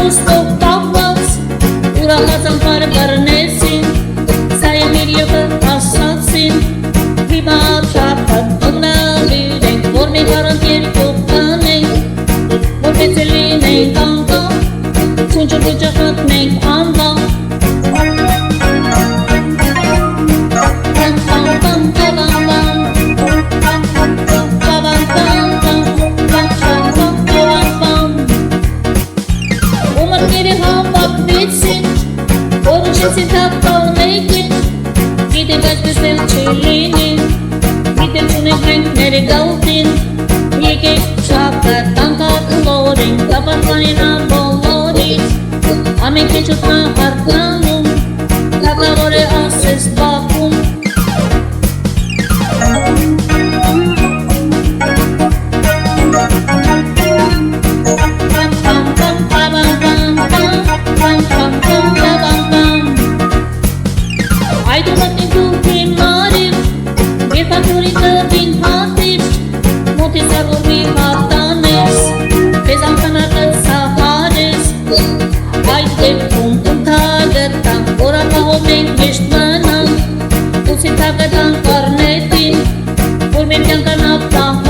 Հագուստով տավված ուրախացան բարբարնեսին Սա է մեր ևը ասացին Հիմա շապատ բնալիր ենք Որ մենք առանց երկու կանենք Որպես է լինենք անգամ Չունջը բջախատնենք անվան Որոշեցին թապտալնեքին Գիտենք այսպես էլ չի լինի Գիտենք չունենք մենք ներգաղթին Եկեք շապատ տանկատ լորին Կապարկանին ամբոլորից Ամեն քեչոտ նա հարկանում Թակավոր է ասես բախում Թագտան կարնետին, որ մեր կյանքան ապտան